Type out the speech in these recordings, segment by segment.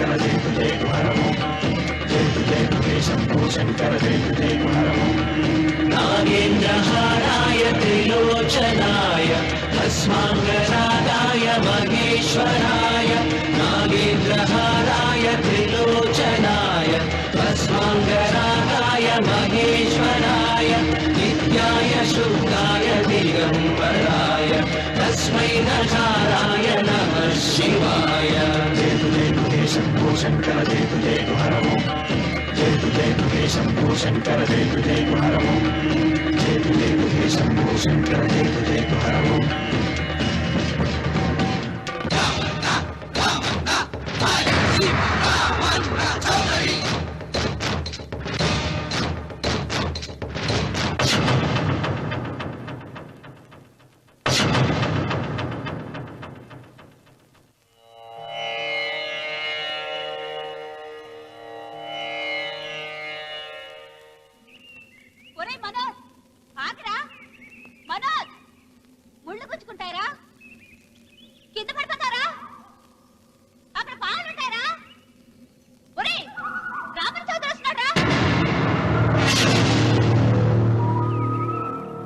శంకర జయ జయ హరము జయ జయ శంభో శంకర జయ జయ హరము నాగేంద్రహారాయ త్రిలోచనాయ భస్మాంగరాగాయ మహేశ్వరాయ నాగేంద్రహారాయ త్రిలోచనాయ భస్మాంగరాగాయ మహేశ్వరాయ నిత్యాయ శుద్ధాయ దిగంబరాయ తస్మై నచారాయ నమః శివాయ జయ జయ శంభో శంకర జయ జయ హరము జయ జయ శంభో శంకర జయ జయ హరము జయ జయ శంభో శంకర జయ జయ హరము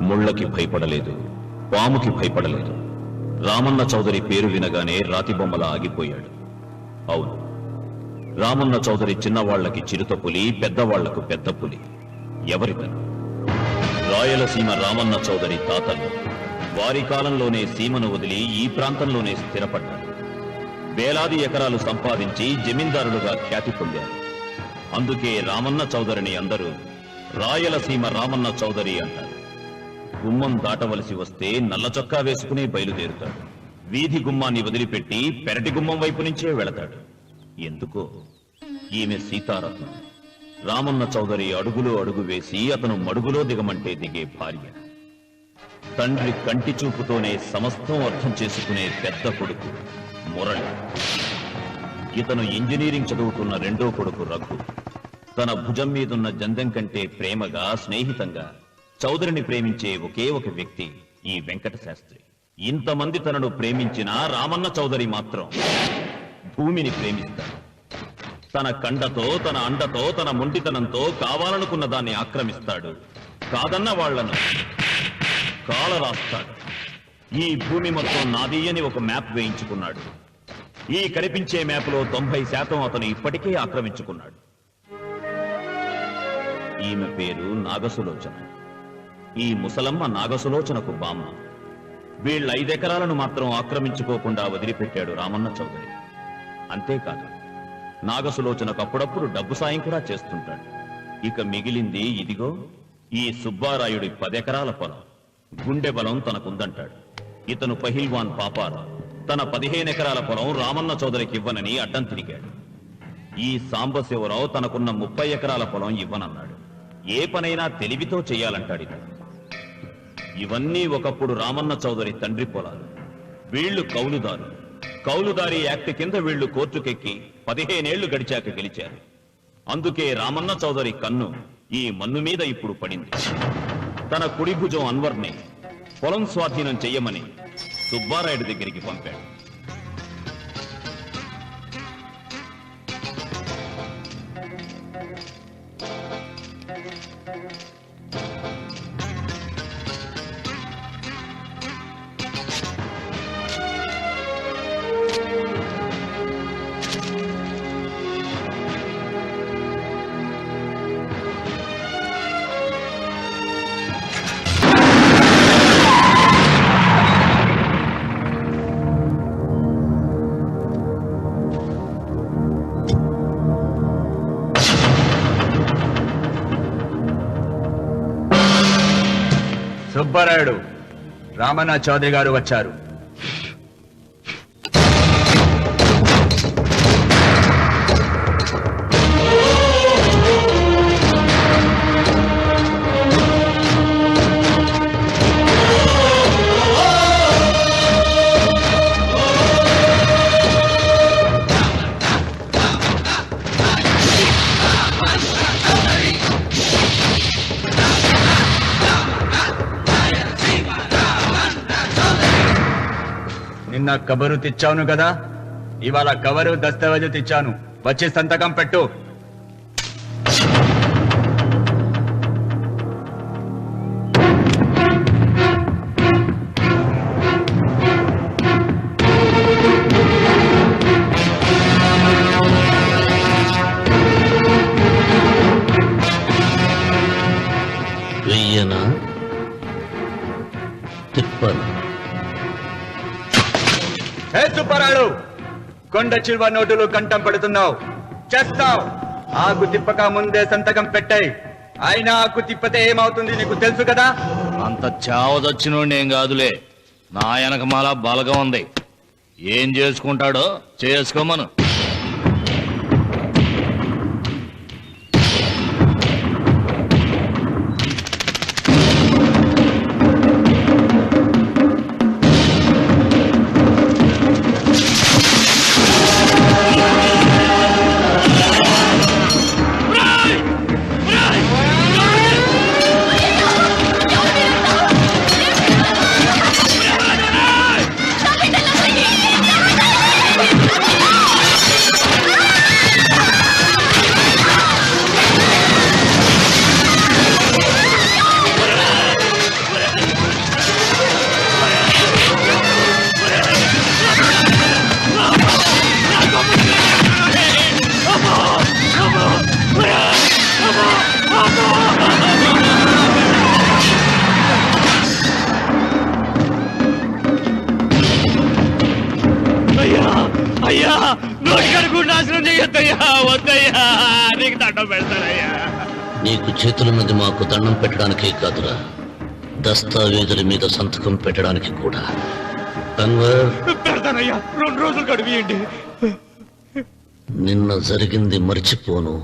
ముళ్ళకి భయపడలేదు, పాముకి భయపడలేదు. రామన్న చౌదరి పేరు వినగానే రాతిబొమ్మలా ఆగిపోయాడు. అవును, రామన్న చౌదరి చిన్నవాళ్లకి చిరుత పులి, పెద్దవాళ్లకు పెద్ద పులి. ఎవరితను? రాయలసీమ రామన్న చౌదరి తాతలు. వారి కాలంలోనే సీమను వదిలి ఈ ప్రాంతంలోనే స్థిరపడ్డారు. వేలాది ఎకరాలు సంపాదించి జమీందారులుగా ఖ్యాతి పొందారు. అందుకే రామన్న చౌదరిని అందరూ రాయలసీమ రామన్న చౌదరి అంటారు. గుమ్మం దాటవలసి వస్తే నల్ల చొక్కా వేసుకునే బయలుదేరుతాడు. వీధి గుమ్మాన్ని వదిలిపెట్టి పెరటి గుమ్మం వైపు నుంచే వెళతాడు. ఎందుకో? ఈమె సీతారత్నం. రామన్న చౌదరి అడుగులో అడుగు వేసి అతను మడుగులో దిగమంటే దిగే భార్య. తండ్రి కంటి చూపుతోనే సమస్తం అర్థం చేసుకునే పెద్ద కొడుకు మురళి. ఇతను ఇంజనీరింగ్ చదువుతున్న రెండో కొడుకు రఘు. తన భుజం మీదున్న జందెం కంటే ప్రేమగా, స్నేహితంగా చౌదరిని ప్రేమించే ఒకే ఒక వ్యక్తి ఈ వెంకట శాస్త్రి. ఇంతమంది తనను ప్రేమించిన రామన్న చౌదరి మాత్రం భూమిని ప్రేమిస్తాడు. తన కండతో, తన అండతో, తన మొండితనంతో కావాలనుకున్న దాన్ని ఆక్రమిస్తాడు. కాదన్న వాళ్లను కాల రాస్తాడు. ఈ భూమి మొత్తం నాది అని ఒక మ్యాప్ వేయించుకున్నాడు. ఈ కనిపించే మ్యాప్లో 90% అతను ఇప్పటికే ఆక్రమించుకున్నాడు. ఈమె పేరు నాగసులోచన. ఈ ముసలమ్మ నాగసులోచనకు బామ్మ. వీళ్ళ 5 ఎకరాలను మాత్రం ఆక్రమించుకోకుండా వదిలిపెట్టాడు రామన్న చౌదరి. అంతేకాదు, నాగసులోచనకు అప్పుడప్పుడు డబ్బు సాయం కూడా చేస్తుంటాడు. ఇక మిగిలింది ఇదిగో ఈ సుబ్బారాయుడి 10 ఎకరాల పొలం. గుండె బలం తనకుందంటాడు. ఇతను పహిల్వాన్ పాపారావు తన 15 ఎకరాల పొలం రామన్న చౌదరికి ఇవ్వనని అడ్డం తిరిగాడు. ఈ సాంబశివరావు తనకున్న 30 ఎకరాల పొలం ఇవ్వనన్నాడు. ఏ పనైనా తెలివితో చెయ్యాలంటాడు ఇతను. ఇవన్నీ ఒకప్పుడు రామన్న చౌదరి తండ్రి పొలాలు. వీళ్లు కౌలుదారు. కౌలుదారి యాక్ట్ కింద వీళ్లు కోర్టుకెక్కి 15 ఏళ్లు గడిచాక గెలిచారు. అందుకే రామన్న చౌదరి కన్ను ఈ మన్ను మీద ఇప్పుడు పడింది. తన కుడి భుజం అన్వర్ని పొలం స్వాధీనం చెయ్యమని సుబ్బారాయుడి దగ్గరికి పంపాడు. సుబ్బారాయుడు, రామన్న చౌదరి గారు వచ్చారు. నిన్న కబరు తెచ్చాను కదా, ఇవాళ కవరు దస్తావేజు తెచ్చాను. వచ్చి సంతకం పెట్టు. వెయ్యనా తిప్పను. హే సుబ్బరాయుడు, కొండ చిల్వ నోటులు కంఠం పడుతున్నావు, చేస్తావు. ఆకు తిప్పక ముందే సంతకం పెట్టాయి. అయినా ఆకు తిప్పతే ఏమవుతుంది నీకు తెలుసు కదా. అంత చావదొచ్చినోడేం కాదులే, నా వెనకమాల బలగం ఉంది. ఏం చేసుకుంటాడో చేసుకోమను. అయ్యా, నోటికడుగు నాశనం చేయొద్దయ్యా, వద్దయ్యా, నీకు దండం పెడతానయ్యా. నీకు చేతులున్నది మాకు దండం పెట్టడానికే కాదురా, దస్తావేజుల మీద సంతకం పెట్టడానికి కూడా. పెడతానయ్యా, 2 రోజులు గడిపియండి. నిన్న జరిగింది మర్చిపోను,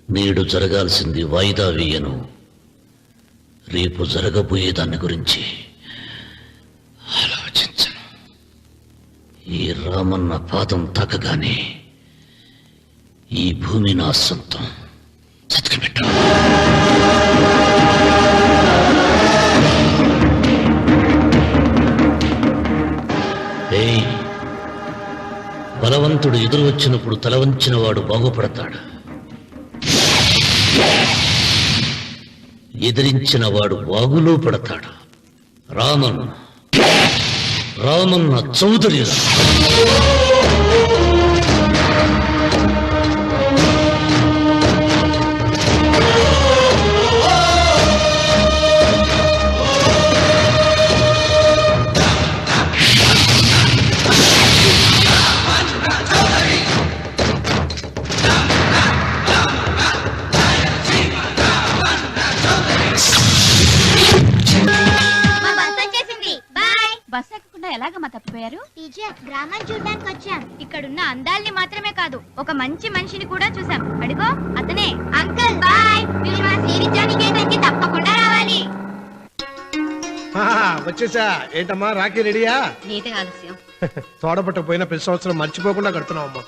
నేడు జరగాల్సింది వాయిదా వేయను. రేపు జరగబోయే దాని గురించి ఆలోచించను. ఈ రామన్న పాదం తాకగానే ఈ భూమి నా సొంతం. చతికిపెట్టు. బలవంతుడు ఎదురు వచ్చినప్పుడు తల వంచిన వాడు బాగుపడతాడు, ఎదిరించిన వాడు వాగులో పడతాడు. రామన్న చౌదరి. బస్ ఎక్కకుండా ఎలాగమ్మా తప్పిపోయారు? టీచర్, గ్రామం చూడడానికి వచ్చాం. ఇక్కడున్న అందాల్ని మాత్రమే కాదు, ఒక మంచి మనిషిని కూడా చూసాం. అడుగో అతనే. అంకుల్ బాయ్, మీరు మా శ్రీనిత్యానికి తప్పకుండా రావాలి. వచ్చేసా. ఏంటమ్మా రాఖీ రెడీయా? నీదే ఆలస్యం. తోడపట్టకపోయినా ప్రతి సంవత్సరం మర్చిపోకుండా కడుతున్నావమ్మా.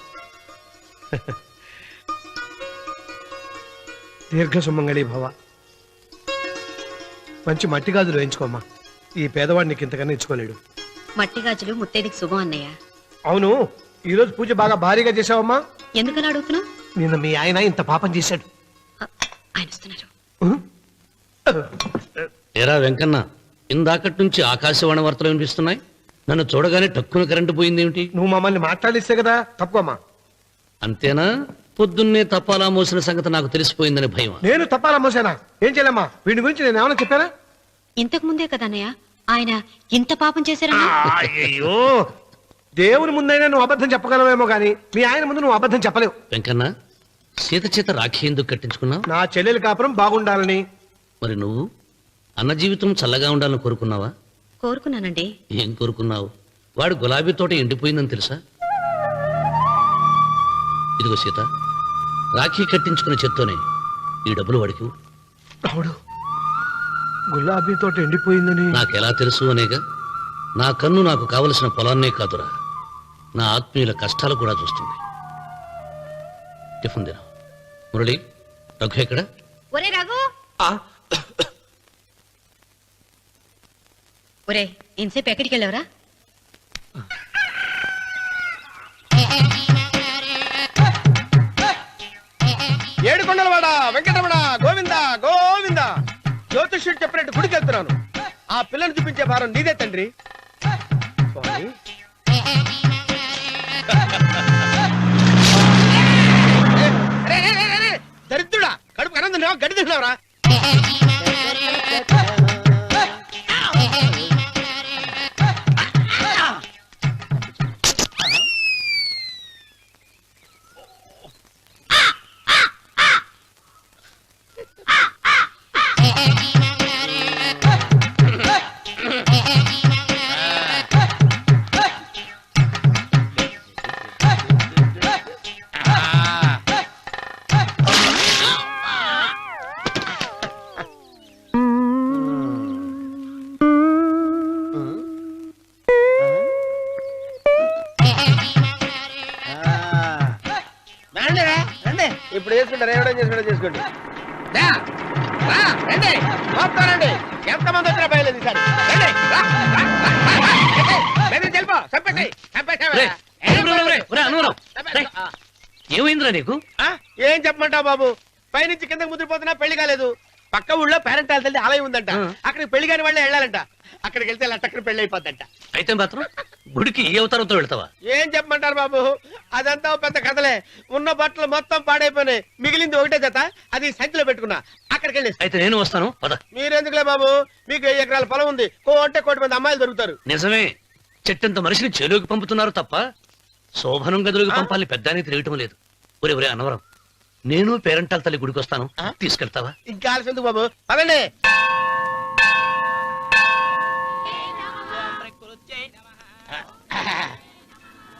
దీర్ఘ సుమంగళి భవ. మంచి మట్టి గాజులు వేయించుకోమ్మా. ఈ పేదవాడిని ఇంతకన్నా ఇచ్చుకోలేడు. మట్టి గాజులు ముత్తైదుకి శుభం అన్నయ్య. అవును, ఈరోజు పూజ బాగా భారీగా చేసావమ్మా. ఎందుకలా అడుగుతున్నావు? నిన్న మీ ఆయన ఇంత పాపం చేశాడు. ఆయన వస్తున్నారు. ఏరా వెంకన్న, ఇందాకటి నుంచి ఆకాశవాణి వార్తలు వినిపిస్తున్నాయి. నన్ను చూడగానే టక్కున కరెంటు పోయిందేమిటి? నువ్వు మమ్మల్ని మాట్లాడిస్తే కదా. తప్పుకోమ్మా. అంతేనా? పొద్దున్నే తపాలా మోసిన సంగతి నాకు తెలిసిపోయిందని భయం. నేను తప్పాలా మోసానా? ఏం చేయలేమ్మా. వీడి గురించి నేను ఏమైనా చెప్పానా? ఇంతకు ముందే కదా అన్నయ్య ఆయన ఇంత పాపం చేశారన్నా. అయ్యో, దేవుని ముందైనా నువ్వు అబద్ధం చెప్పగలవేమో గానీ మీ ఆయన ముందు నువ్వు అబద్ధం చెప్పలేవు. వెంకన్న, సీత చేత రాఖీ ఎందుకు కట్టించుకున్నావు? నా చెల్లెలి కాపురం బాగుండాలని. మరి నువ్వు అన్న జీవితం చల్లగా ఉండాలని కోరుకున్నావా? కోరుకున్నానండి. ఏం కోరుకున్నావు? వాడు గులాబీ తోట ఎండిపోయిందని తెలుసా? ఇదిగో సీత, రాఖీ కట్టించుకున్న చేత్తోనే ఈ డబ్బులు వాడికి. రావుడు, గులాబీ తోట ఎండిపోయిందని నాకెలా తెలుసు అనేగా. నా కన్ను నాకు కావలసిన పొలాన్నే కాదురా, నా ఆత్మీయుల కష్టాలు కూడా చూస్తుంది. టిఫిన్ తిన. మురళి, రఘు ఎక్కడ? ఒరే రఘు, ఒరే ఇంతసేపు ఎక్కడికి వెళ్ళావురా? జ్యోతిష్యుడు చెప్పినట్టు గుడికి వెళ్తున్నాను. ఆ పిల్లని చూపించే భారం నీదే తండ్రి. స్వామి దరిద్రుడా, కడుపు కనం తిన్నావా, గడ్డి తిన్నావరా? ఇప్పుడు చేసుకుంటారు, ఏమైనా చేసుకోండి. రండి, వస్తానండి. ఎంతమంది వచ్చినా బయలుదేరి సార్. ఏమైందిరా నీకు? ఏం చెప్పమంటావు బాబు, పైనుంచి కిందకి ముద్రపోతున్నా పెళ్లి కాలేదు. పక్క ఊళ్ళో పేరెంట్ తల్లి ఆలయం ఉందంట, అక్కడికి పెళ్లి కాని వాళ్ళే వెళ్ళాలంట. అక్కడికి వెళ్తే లట్టక్కడ పెళ్లి అయిపోద్దంట. అయితే మాత్రం గుడికి ఏ అవతారంతో వెళ్తావా? ఏం చెప్పమంటారు బాబు, అదంతా పెద్ద కథలే. ఉన్న బట్టలు మొత్తం పాడైపోయినాయి, మిగిలింది ఒకటే జత, అది సంచిలో పెట్టుకున్నా. అక్కడికి వెళ్ళి అయితే నేను వస్తాను పద. మీరెందుకులే బాబు, మీకు 10 ఎకరాల పొలం ఉంది, కోటి మంది అమ్మాయిలు దొరుకుతారు. నిజమే, చెట్టంత మనిషిని చేలోకి పంపుతున్నారు తప్ప శోభనం గదిలోకి పంపాలని పెద్దానికి తెలియటం లేదు. ఒరే అన్నవరం, నేను పేరెంటాల తల్లి గుడికి వస్తాను, తీసుకెళ్తావా? ఇంకా ఆలస్యం ఎందుకు బాబు, పదండి.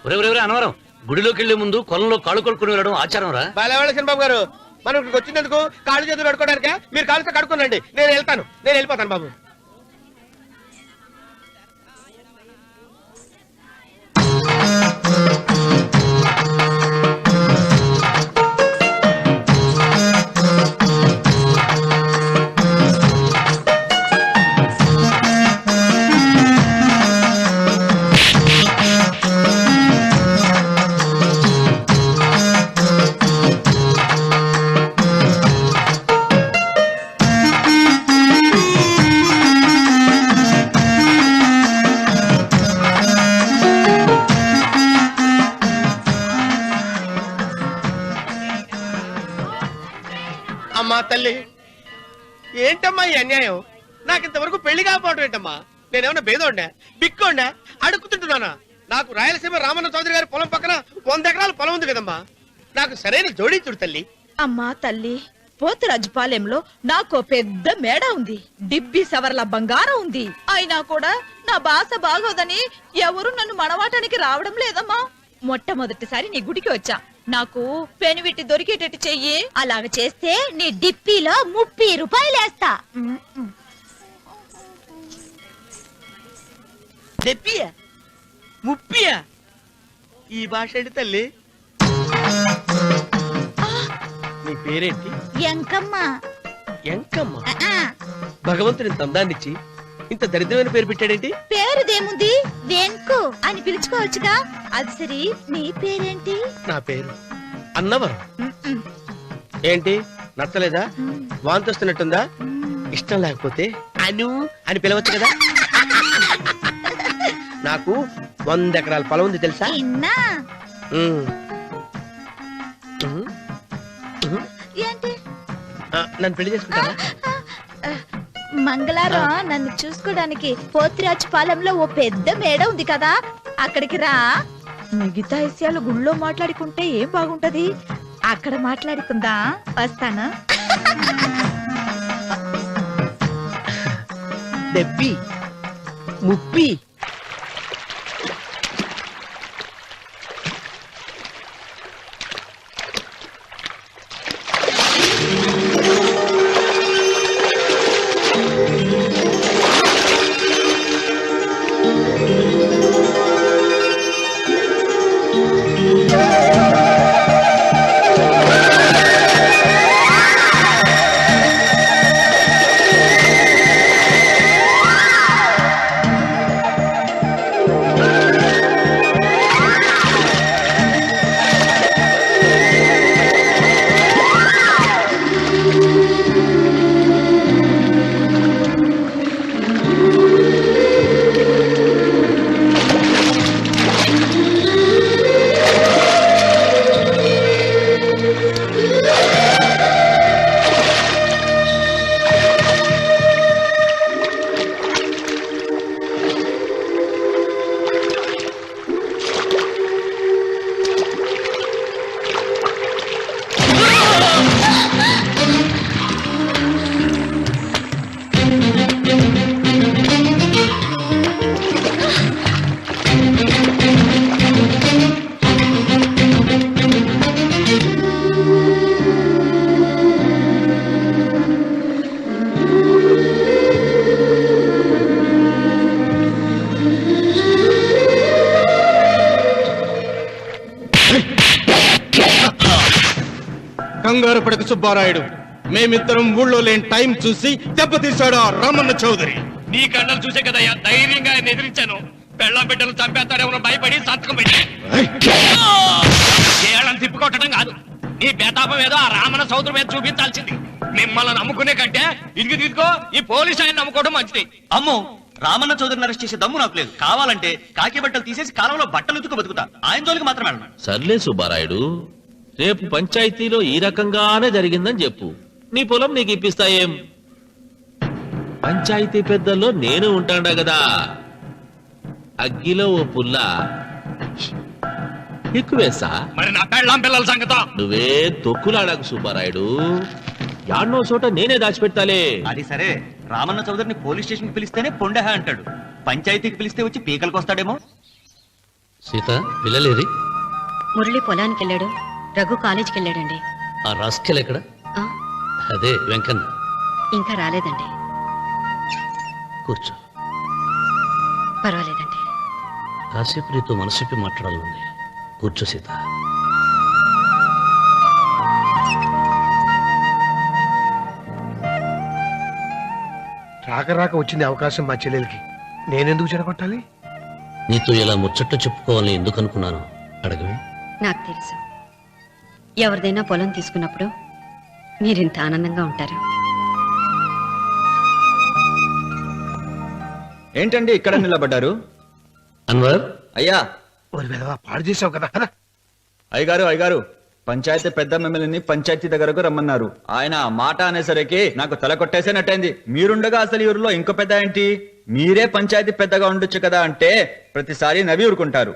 ఒరే అన్నవరం, గుడిలోకి వెళ్లే ముందు కొలంలో కాళ్ళు కొడుకుని వెళ్ళడం ఆచారం రా. బాలేవాళ్ళ చంద్రబాబు గారు, మనం ఇక్కడికి వచ్చినందుకు కాళ్ళు చేతులు కడుక్కోవడానికే. మీరు కాళ్ళతో కడుక్కోనండి, నేను వెళ్ళిపోతాను బాబు. అమ్మా తల్లి, ఏంటమ్మా ఈ అన్యాయం? నాకు ఇంతవరకు పెళ్లి కాకపోవడం ఏంటమ్మా? నేనేమన్నా బేదోండా, బిక్కోండా, అడుగుతుంటున్నానా? నాకు రాయలసీమ రామన్న చౌదరి గారి పొలం పక్కన 100 ఎకరాల పొలం ఉంది కదమ్మా. నాకు సరైన జోడించుడు తల్లి. అమ్మా తల్లి, పోతురాజుపాలెంలో నాకు పెద్ద మేడ ఉంది, డిబ్బి సవర్ల బంగారం ఉంది. అయినా కూడా నా భాష బాగోదని ఎవరు నన్ను మనవాటానికి రావడం లేదమ్మా. మొట్టమొదటిసారి నీ గుడికి వచ్చా, నాకు పెనువిట్టి దొరికేటట్టు చెయ్యి. అలాగ చేస్తే నీ డిప్పీలో 30 రూపాయలు వేస్తా. చెప్పియా 30? ఈ భాష ఏంటి తల్లి? నీ పేరేంటి? ఎంకమ్మ. ఎంకమ్మ? భగవంతుని తందాన్నిచ్చి ఇంత దరిద్రమైన పేరు పెట్టాడేంటి? పేరుదేముంది, వెంకు అని పిలుచుకోవచ్చుగా. అది సరి, నీ పేరేంటి? నా పేరు అన్నవరం. ఏంటి నచ్చలేదా? వాంతి వస్తున్నట్టుందా? ఇష్టం లేకపోతే అను అని పిలవచ్చు కదా. నాకు 100 ఎకరాల పొలం ఉంది తెలుసా? ఏంటి? నన్ను పెళ్లి చేసుకుంటావా? మంగళవారం నన్ను చూసుకోవడానికి పోతిరాజు పాలెంలో ఓ పెద్ద మేడ ఉంది కదా, అక్కడికి రా. మిగతా విషయాలు గుళ్ళో మాట్లాడుకుంటే ఏం బాగుంటది, అక్కడ మాట్లాడుకుందా. వస్తాను. డెబ్బి 30. కంగారు పడక సుబ్బారాయుడు, మేమిద్దరం ఊళ్ళో లేని టైం చూసి దెబ్బతీశాడు ఆ రామన్న చౌదరి. నీ కళ్ళను చూసే కదయ్యా ధైర్యంగా ఆయన ఎదిరించాను. పెళ్ళ బిడ్డలు చంపేస్తాడేమో భయపడి సంతకం పెట్టి ఏళ్ళని తిప్పుకొట్టడం కాదు, నీ బేతాపం ఏదో ఆ రామన్న సోదరు మీద చూపించాల్సింది. మిమ్మల్ని నమ్ముకునే కంటే ఇదిగో ఈ పోలీసు ఆయన నమ్ముకోవడం మంచిది. అమ్మో, రామన్న చౌదరిని అరెస్ట్ చేసే దమ్ము నాకు లేదు. కావాలంటే కాకి బట్టలు తీసేసి కాలంలో బట్టలు ఉతుకు బతుకుతా. ఆయన జోలికి మాత్రం వెళ్ళను. సర్లే సుబ్బారాయుడు, రేపు పంచాయతీలో ఈ రకంగానే జరిగిందని చెప్పు, నీ పొలం నీకు ఇప్పిస్తాయేం? పంచాయతీ పెద్దల్లో నేను ఉంటాడా కదా, అగ్గిలో ఓ పుల్ల ఎక్కువేసా. మరి నా పెళ్ళాం పిల్లల సంగతో నువ్వే తొక్కులాడాకు సుబ్బారాయుడు, యాడ్నో చోట నేనే దాచిపెడతాలే. అది సరే, రామన్న చౌదరిని పోలీస్ స్టేషన్ కి పిలిస్తేనే పొండహ అంటాడు. పంచాయతీకి పిలిస్తే వచ్చి పీకలకు వస్తాడేమో. సీత పిల్లలేది? మురళి పొలానికి వెళ్ళాడు, రఘు కాలేజీకి వెళ్ళాడండి. ఆ రాస్కెల్ ఎక్కడ? ఆ, అదే వెంకన్న. ఇంకా రాలేదండి. కూర్చో. పర్వాలేదండి. కాసేపు నీతో మనసిప్పి మాట్లాడాలండి. కూర్చో సీత. రాక రాక వచ్చింది అవకాశం మా చెల్లెలకి, నేనెందుకు చెడగొట్టాలి? నీతో ఇలా ముచ్చట్లు చెప్పుకోవాలని ఎందుకు అనుకున్నాను అడగవే. నాకు తెలుసు, ఎవరిదైనా పొలం తీసుకున్నప్పుడు మీరింత ఆనందంగా ఉంటారు. ఏంటండి ఇక్కడ నిలబడ్డారు? అన్వర్, అయ్యా. ఓరి వెధవా, పాడు చేసావు కదా. అయ్యగారు, పంచాయతీ పెద్ద మిమ్మల్ని పంచాయతీ దగ్గరకు రమ్మన్నారు. ఆయన ఆ మాట అనేసరికి నాకు తల కొట్టేసేనట్టయింది. మీరుండగా అసలు ఈ ఊరిలో ఇంకో పెద్ద ఏంటి? మీరే పంచాయతీ పెద్దగా ఉండొచ్చు కదా అంటే ప్రతిసారి నవ్వి ఊరుకుంటారు.